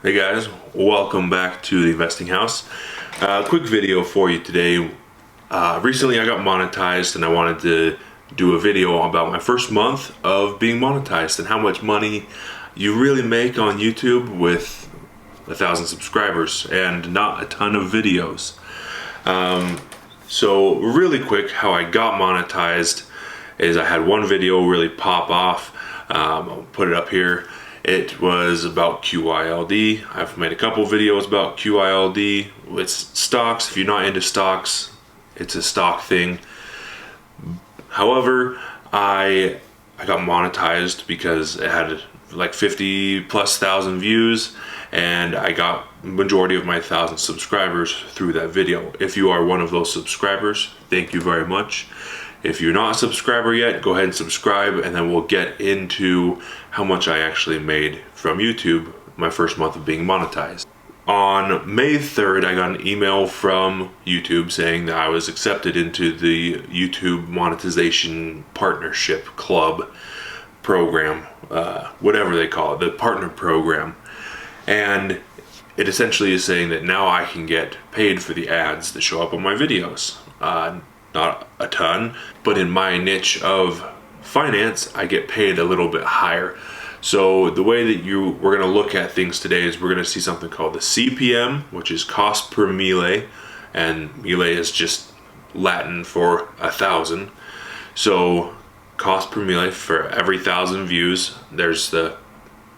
Hey guys, welcome back to the Investing House. Quick video for you today. Recently I got monetized and I wanted to do a video about my first month of being monetized and how much money you really make on YouTube with 1,000 subscribers and not a ton of videos. So really quick, how I got monetized is I had one video really pop off. I'll put it up here. It was about QYLD. I've made a couple videos about QYLD. It's stocks. If you're not into stocks, it's a stock thing. However, I got monetized because it had like 50,000+ views, and I got majority of my 1,000 subscribers through that video. If you are one of those subscribers, thank you very much. If you're not a subscriber yet, go ahead and subscribe, and then we'll get into how much I actually made from YouTube my first month of being monetized. On May 3rd, I got an email from YouTube saying that I was accepted into the YouTube Monetization Partnership Club program, whatever they call it, the partner program. And it essentially is saying that now I can get paid for the ads that show up on my videos. Not a ton, but in my niche of finance, I get paid a little bit higher. So the way that we're going to look at things today is we're going to see something called the CPM, which is cost per mille, and mille is just Latin for 1,000. So cost per mille, for every 1,000 views, there's the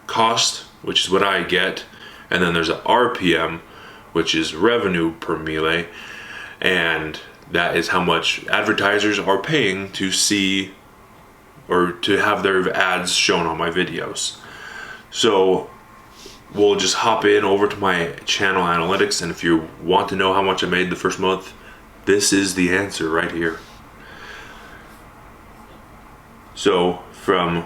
cost, which is what I get, and then there's a RPM, which is revenue per mille, and that is how much advertisers are paying to see or to have their ads shown on my videos. So we'll just hop in over to my channel analytics, and if you want to know how much I made the first month, this is the answer right here. So from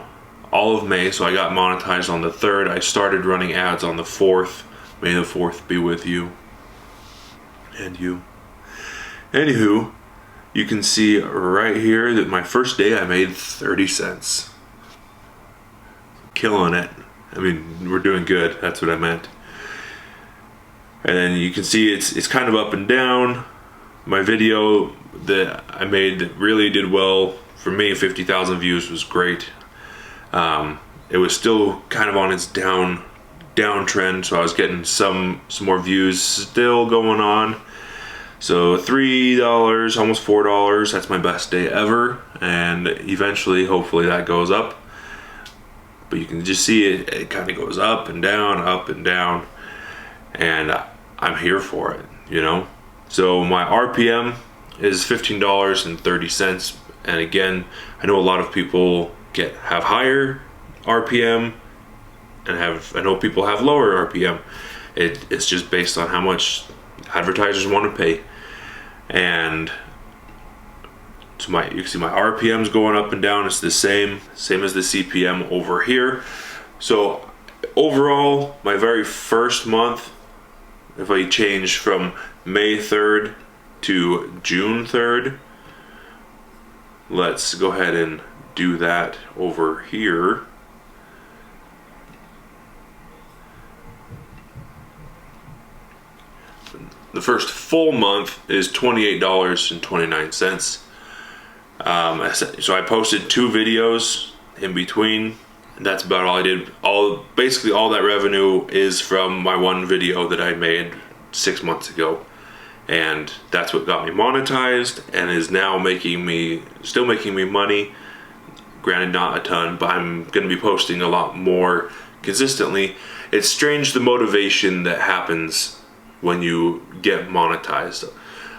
all of May, so I got monetized on the 3rd, I started running ads on the 4th. May the 4th be with you and you. Anywho, you can see right here that my first day I made 30 cents. Killing it. I mean, we're doing good. That's what I meant. And then you can see it's kind of up and down. My video that I made that really did well for me, 50,000 views, was great. It was still kind of on its downtrend, so I was getting some more views still going on. So $3, almost $4, that's my best day ever, and eventually, hopefully that goes up. But you can just see it kind of goes up and down, and I'm here for it, you know? So my RPM is $15.30, and again, I know a lot of people have higher RPM, and I know people have lower RPM. It's just based on how much advertisers want to pay. And so you can see my RPM's going up and down. It's the same as the CPM over here. So overall, my very first month, if I change from May 3rd to June 3rd, let's go ahead and do that over here. The first full month is $28.29. So I posted 2 videos in between. That's about all I did. Basically all that revenue is from my one video that I made 6 months ago. And that's what got me monetized and is now still making me money. Granted, not a ton, but I'm going to be posting a lot more consistently. It's strange the motivation that happens when you get monetized.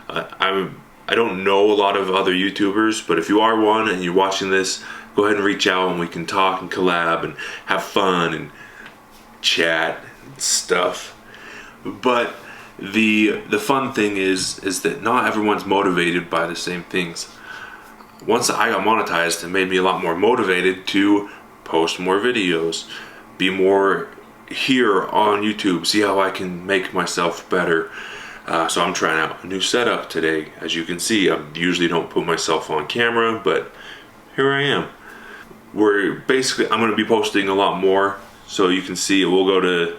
I don't know a lot of other YouTubers, but if you are one and you're watching this, go ahead and reach out and we can talk and collab and have fun and chat and stuff. But the fun thing is that not everyone's motivated by the same things. Once I got monetized, it made me a lot more motivated to post more videos, be more here on YouTube, see how I can make myself better. So I'm trying out a new setup today. As you can see, I usually don't put myself on camera, but here I am. I'm going to be posting a lot more, so you can see we'll go to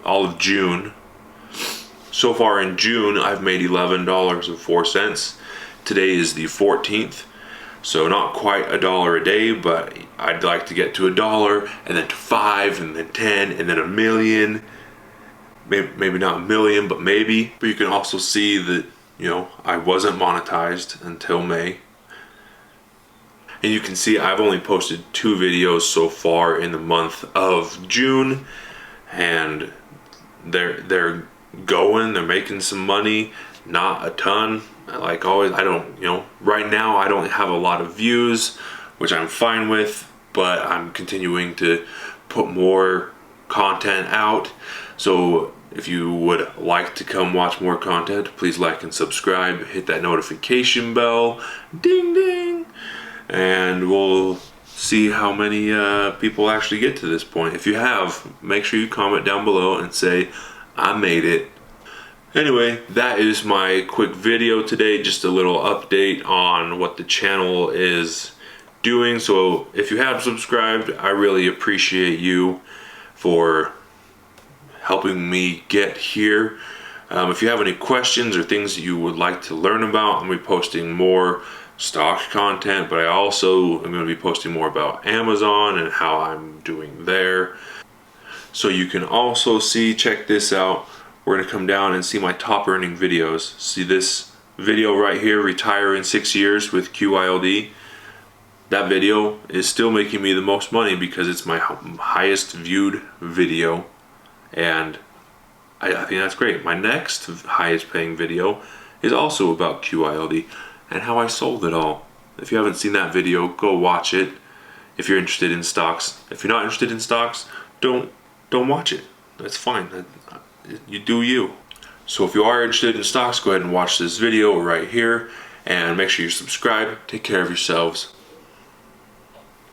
all of June. So far in June, I've made $11.04. Today is the 14th, so not quite $1 a day, but I'd like to get to $1 and then to 5 and then 10 and then 1,000,000. Maybe not 1,000,000, but maybe. But you can also see that, you know, I wasn't monetized until May. And you can see I've only posted 2 videos so far in the month of June, and they're going, they're making some money, not a ton. Like always, I don't, you know, right now I don't have a lot of views, which I'm fine with, but I'm continuing to put more content out. So if you would like to come watch more content, please like and subscribe, hit that notification bell, ding ding, and we'll see how many people actually get to this point. If you have, make sure you comment down below and say I made it. Anyway, that is my quick video today, just a little update on what the channel is doing. So if you have subscribed, I really appreciate you for helping me get here. If you have any questions or things that you would like to learn about, I'm going to be posting more stock content, but I also am going to be posting more about Amazon and how I'm doing there. So you can also see, check this out. We're going to come down and see my top earning videos. See this video right here, retire in 6 years with QYLD. That video is still making me the most money because it's my highest viewed video, and I think that's great. My next highest paying video is also about QYLD and how I sold it all. If you haven't seen that video, go watch it if you're interested in stocks. If you're not interested in stocks, don't watch it. That's fine. You do you. So if you are interested in stocks, go ahead and watch this video right here and make sure you subscribe. Take care of yourselves.